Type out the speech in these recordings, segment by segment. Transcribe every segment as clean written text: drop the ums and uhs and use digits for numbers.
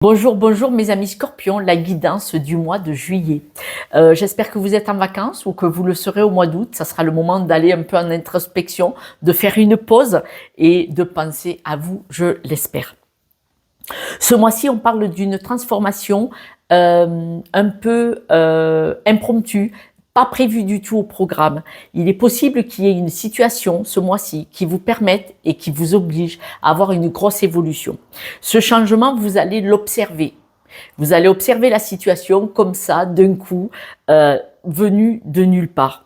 Bonjour, bonjour mes amis Scorpions, la guidance du mois de juillet. J'espère que vous êtes en vacances ou que vous le serez au mois d'août. Ça sera le moment d'aller un peu en introspection, de faire une pause et de penser à vous, je l'espère. Ce mois-ci, on parle d'une transformation un peu impromptue, pas prévue du tout au programme. Il est possible qu'il y ait une situation ce mois-ci qui vous permette et qui vous oblige à avoir une grosse évolution. Ce changement, vous allez l'observer. Vous allez observer la situation comme ça, d'un coup, venu de nulle part.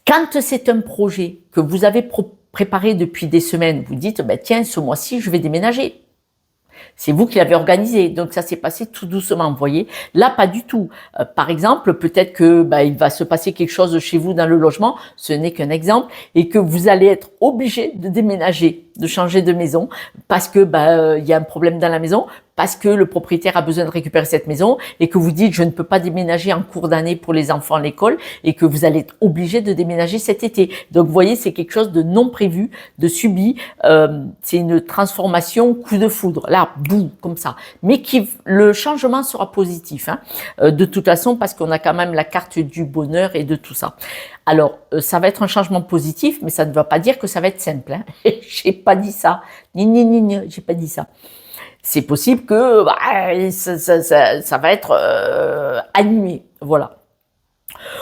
Quand c'est un projet que vous avez préparé depuis des semaines, vous dites, ben, tiens, ce mois-ci, je vais déménager. C'est vous qui l'avez organisé, donc ça s'est passé tout doucement, vous voyez. Là, pas du tout. Par exemple, peut-être que il va se passer quelque chose chez vous dans le logement, ce n'est qu'un exemple, et que vous allez être obligé de déménager, de changer de maison, parce que il y a un problème dans la maison, parce que le propriétaire a besoin de récupérer cette maison, et que vous dites je ne peux pas déménager en cours d'année pour les enfants à l'école, et que vous allez être obligé de déménager cet été. Donc vous voyez, c'est quelque chose de non prévu, de subi. C'est une transformation coup de foudre. Là, boum, comme ça. Mais le changement sera positif, hein, de toute façon, parce qu'on a quand même la carte du bonheur et de tout ça. Alors, ça va être un changement positif, mais ça ne va pas dire que ça va être simple. Hein. J'ai pas dit ça. J'ai pas dit ça. C'est possible que ça va être animé. Voilà.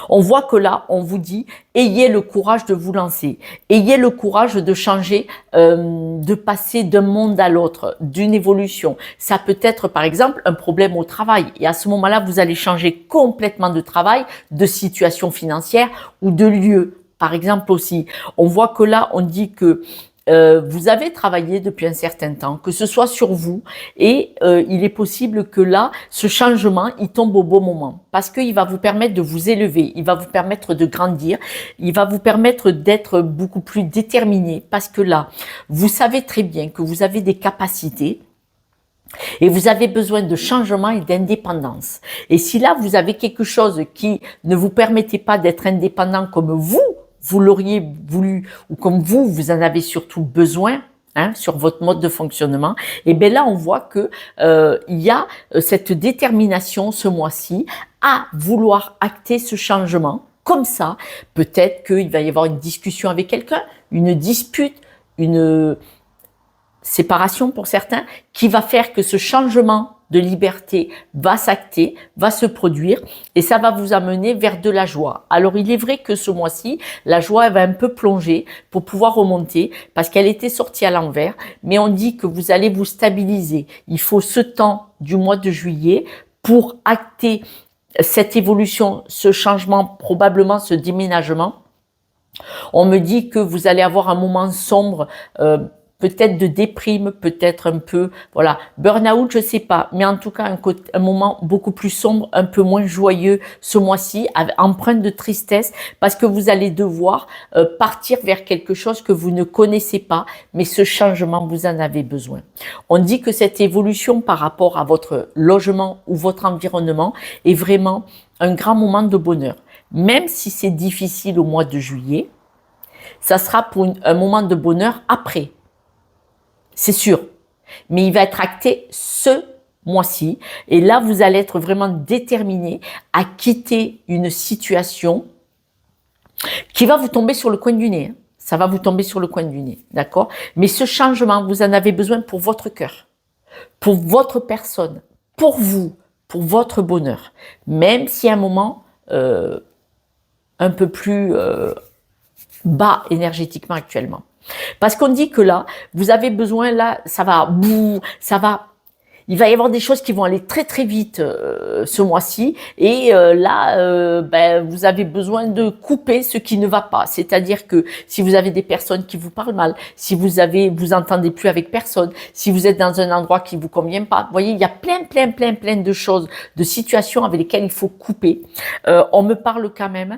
On voit que là, on vous dit, ayez le courage de vous lancer, ayez le courage de changer, de passer d'un monde à l'autre, d'une évolution. Ça peut être, par exemple, un problème au travail. Et à ce moment-là, vous allez changer complètement de travail, de situation financière ou de lieu. Par exemple aussi, on voit que là, on dit que vous avez travaillé depuis un certain temps, que ce soit sur vous, et il est possible que là, ce changement, il tombe au bon moment, parce qu'il va vous permettre de vous élever, il va vous permettre de grandir, il va vous permettre d'être beaucoup plus déterminé, parce que là, vous savez très bien que vous avez des capacités, et vous avez besoin de changement et d'indépendance. Et si là, vous avez quelque chose qui ne vous permettait pas d'être indépendant comme vous l'auriez voulu, ou comme vous en avez surtout besoin, hein, sur votre mode de fonctionnement, et bien là, on voit que il y a cette détermination ce mois-ci à vouloir acter ce changement. Comme ça, peut-être qu'il va y avoir une discussion avec quelqu'un, une dispute, une séparation pour certains, qui va faire que ce changement de liberté va s'acter, va se produire, et ça va vous amener vers de la joie. Alors il est vrai que ce mois-ci, la joie elle va un peu plonger pour pouvoir remonter, parce qu'elle était sortie à l'envers, mais on dit que vous allez vous stabiliser. Il faut ce temps du mois de juillet pour acter cette évolution, ce changement, probablement ce déménagement. On me dit que vous allez avoir un moment sombre, peut-être de déprime, peut-être un peu, voilà, burn-out, je sais pas, mais en tout cas un moment beaucoup plus sombre, un peu moins joyeux ce mois-ci, empreinte de tristesse, parce que vous allez devoir partir vers quelque chose que vous ne connaissez pas, mais ce changement, vous en avez besoin. On dit que cette évolution par rapport à votre logement ou votre environnement est vraiment un grand moment de bonheur. Même si c'est difficile au mois de juillet, ça sera pour un moment de bonheur après. C'est sûr. Mais il va être acté ce mois-ci. Et là, vous allez être vraiment déterminé à quitter une situation qui va vous tomber sur le coin du nez. Ça va vous tomber sur le coin du nez. D'accord? Mais ce changement, vous en avez besoin pour votre cœur, pour votre personne, pour vous, pour votre bonheur. Même si à un moment un peu plus bas énergétiquement actuellement. Parce qu'on dit que là, vous avez besoin, là, il va y avoir des choses qui vont aller très très vite ce mois-ci, et vous avez besoin de couper ce qui ne va pas. C'est-à-dire que si vous avez des personnes qui vous parlent mal, si vous entendez plus avec personne, si vous êtes dans un endroit qui vous convient pas, vous voyez, il y a plein de choses, de situations avec lesquelles il faut couper. On me parle quand même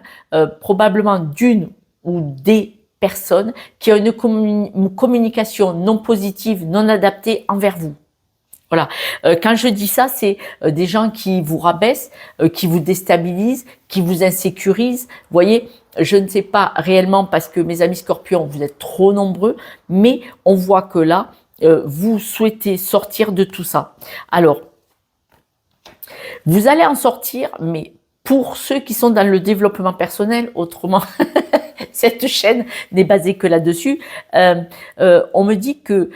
probablement d'une ou des personnes qui ont une communication non positive, non adaptée envers vous. Voilà. Quand je dis ça, c'est des gens qui vous rabaissent, qui vous déstabilisent, qui vous insécurisent. Vous voyez, je ne sais pas réellement, parce que mes amis Scorpions, vous êtes trop nombreux, mais on voit que là, vous souhaitez sortir de tout ça. Alors, vous allez en sortir, mais pour ceux qui sont dans le développement personnel, autrement, cette chaîne n'est basée que là-dessus, on me dit que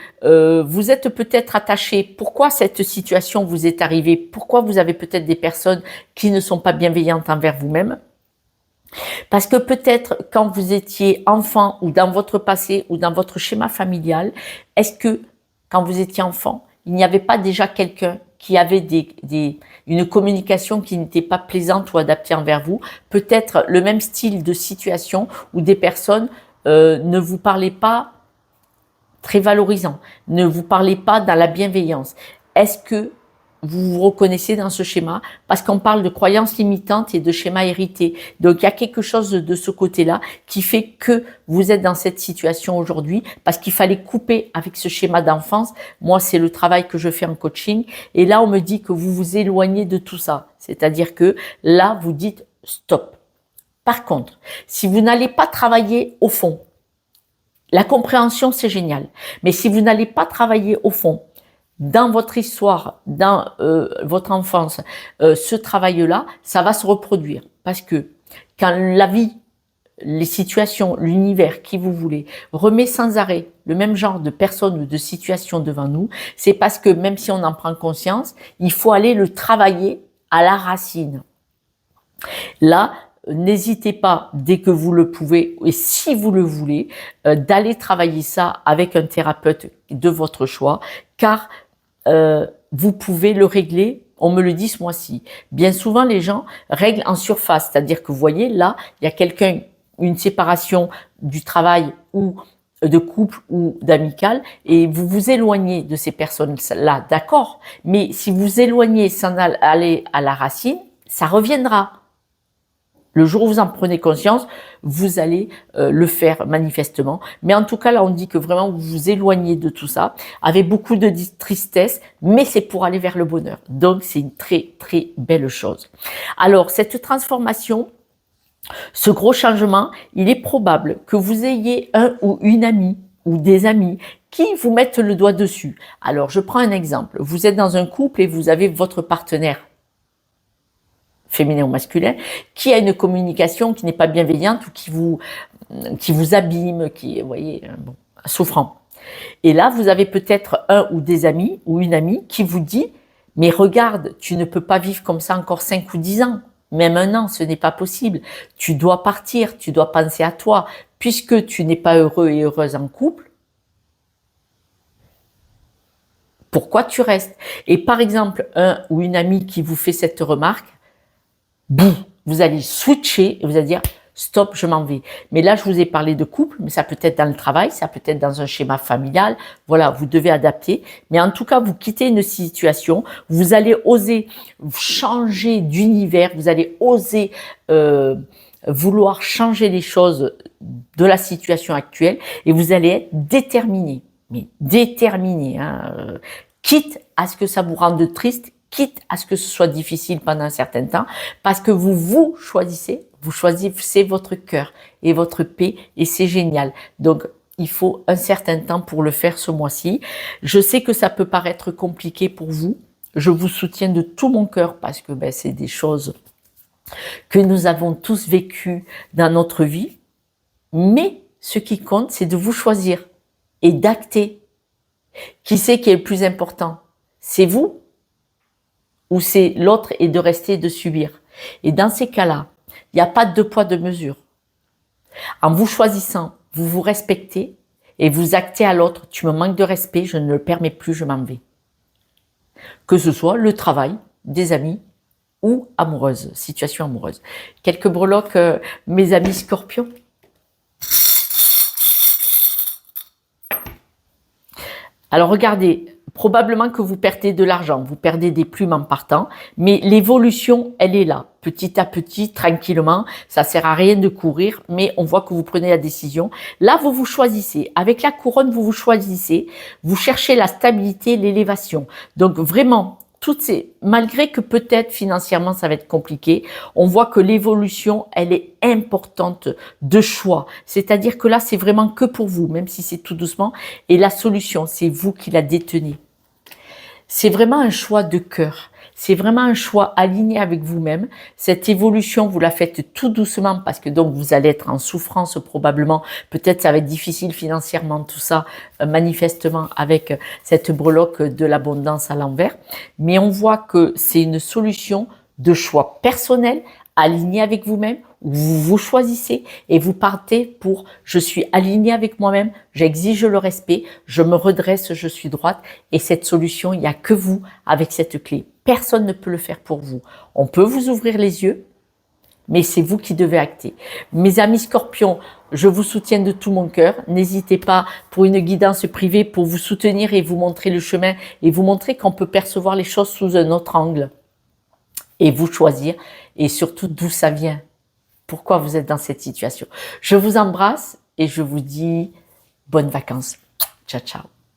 vous êtes peut-être attaché. Pourquoi cette situation vous est arrivée? Pourquoi vous avez peut-être des personnes qui ne sont pas bienveillantes envers vous-même? Parce que peut-être quand vous étiez enfant ou dans votre passé ou dans votre schéma familial, est-ce que quand vous étiez enfant, il n'y avait pas déjà quelqu'un qui avait une communication qui n'était pas plaisante ou adaptée envers vous? Peut-être le même style de situation où des personnes ne vous parlaient pas très valorisant, ne vous parlaient pas dans la bienveillance. Est-ce que vous vous reconnaissez dans ce schéma? Parce qu'on parle de croyances limitantes et de schémas hérités. Donc, il y a quelque chose de ce côté-là qui fait que vous êtes dans cette situation aujourd'hui parce qu'il fallait couper avec ce schéma d'enfance. Moi, c'est le travail que je fais en coaching. Et là, on me dit que vous vous éloignez de tout ça. C'est-à-dire que là, vous dites stop. Par contre, si vous n'allez pas travailler au fond, la compréhension, c'est génial. Mais si vous n'allez pas travailler au fond, dans votre histoire, dans votre enfance, ce travail-là, ça va se reproduire. Parce que quand la vie, les situations, l'univers, qui vous voulez, remet sans arrêt le même genre de personnes ou de situations devant nous, c'est parce que même si on en prend conscience, il faut aller le travailler à la racine. Là, n'hésitez pas, dès que vous le pouvez, et si vous le voulez, d'aller travailler ça avec un thérapeute de votre choix, car vous pouvez le régler, on me le dit ce mois-ci. Bien souvent, les gens règlent en surface, c'est-à-dire que vous voyez, là, il y a quelqu'un, une séparation du travail ou de couple ou d'amical, et vous vous éloignez de ces personnes-là, d'accord, mais si vous éloignez sans aller à la racine, ça reviendra. Le jour où vous en prenez conscience, vous allez le faire manifestement. Mais en tout cas, là, on dit que vraiment, vous vous éloignez de tout ça, avec beaucoup de tristesse, mais c'est pour aller vers le bonheur. Donc, c'est une très, très belle chose. Alors, cette transformation, ce gros changement, il est probable que vous ayez un ou une amie ou des amis qui vous mettent le doigt dessus. Alors, je prends un exemple. Vous êtes dans un couple et vous avez votre partenaire féminin ou masculin, qui a une communication qui n'est pas bienveillante ou qui vous abîme, qui est, vous voyez, bon, souffrant. Et là, vous avez peut-être un ou des amis ou une amie qui vous dit « Mais regarde, tu ne peux pas vivre comme ça encore 5 ou 10 ans. Même 1 an, ce n'est pas possible. Tu dois partir, tu dois penser à toi. Puisque tu n'es pas heureux et heureuse en couple, pourquoi tu restes ?» Et par exemple, un ou une amie qui vous fait cette remarque, boum, vous allez switcher et vous allez dire stop, je m'en vais. Mais là, je vous ai parlé de couple, mais ça peut être dans le travail, ça peut être dans un schéma familial. Voilà, vous devez adapter. Mais en tout cas, vous quittez une situation, vous allez oser changer d'univers, vous allez oser vouloir changer les choses de la situation actuelle et vous allez être déterminé. Mais déterminé, hein, quitte à ce que ça vous rende triste, quitte à ce que ce soit difficile pendant un certain temps, parce que vous choisissez votre cœur et votre paix, et c'est génial. Donc, il faut un certain temps pour le faire ce mois-ci. Je sais que ça peut paraître compliqué pour vous. Je vous soutiens de tout mon cœur, parce que c'est des choses que nous avons tous vécues dans notre vie. Mais ce qui compte, c'est de vous choisir et d'acter. Qui c'est qui est le plus important? C'est vous? Ou c'est l'autre et de rester et de subir. Et dans ces cas-là, il n'y a pas de 2 poids 2 mesures. En vous choisissant, vous vous respectez et vous actez à l'autre, tu me manques de respect, je ne le permets plus, je m'en vais. Que ce soit le travail, des amis ou amoureuse, situation amoureuse. Quelques breloques, mes amis scorpions. Alors regardez, probablement que vous perdez de l'argent, vous perdez des plumes en partant, mais l'évolution, elle est là, petit à petit, tranquillement, ça sert à rien de courir, mais on voit que vous prenez la décision. Là, vous vous choisissez, avec la couronne, vous vous choisissez, vous cherchez la stabilité, l'élévation. Donc vraiment, malgré que peut-être financièrement ça va être compliqué, on voit que l'évolution, elle est importante de choix. C'est-à-dire que là, c'est vraiment que pour vous, même si c'est tout doucement. Et la solution, c'est vous qui la détenez. C'est vraiment un choix de cœur. C'est vraiment un choix aligné avec vous-même. Cette évolution, vous la faites tout doucement parce que donc vous allez être en souffrance probablement. Peut-être ça va être difficile financièrement tout ça, manifestement avec cette breloque de l'abondance à l'envers. Mais on voit que c'est une solution de choix personnel aligné avec vous-même, où vous choisissez et vous partez pour je suis aligné avec moi-même, j'exige le respect, je me redresse, je suis droite et cette solution, il n'y a que vous avec cette clé. Personne ne peut le faire pour vous. On peut vous ouvrir les yeux, mais c'est vous qui devez acter. Mes amis scorpions, je vous soutiens de tout mon cœur. N'hésitez pas pour une guidance privée pour vous soutenir et vous montrer le chemin et vous montrer qu'on peut percevoir les choses sous un autre angle et vous choisir et surtout d'où ça vient. Pourquoi vous êtes dans cette situation. Je vous embrasse et je vous dis bonnes vacances. Ciao, ciao.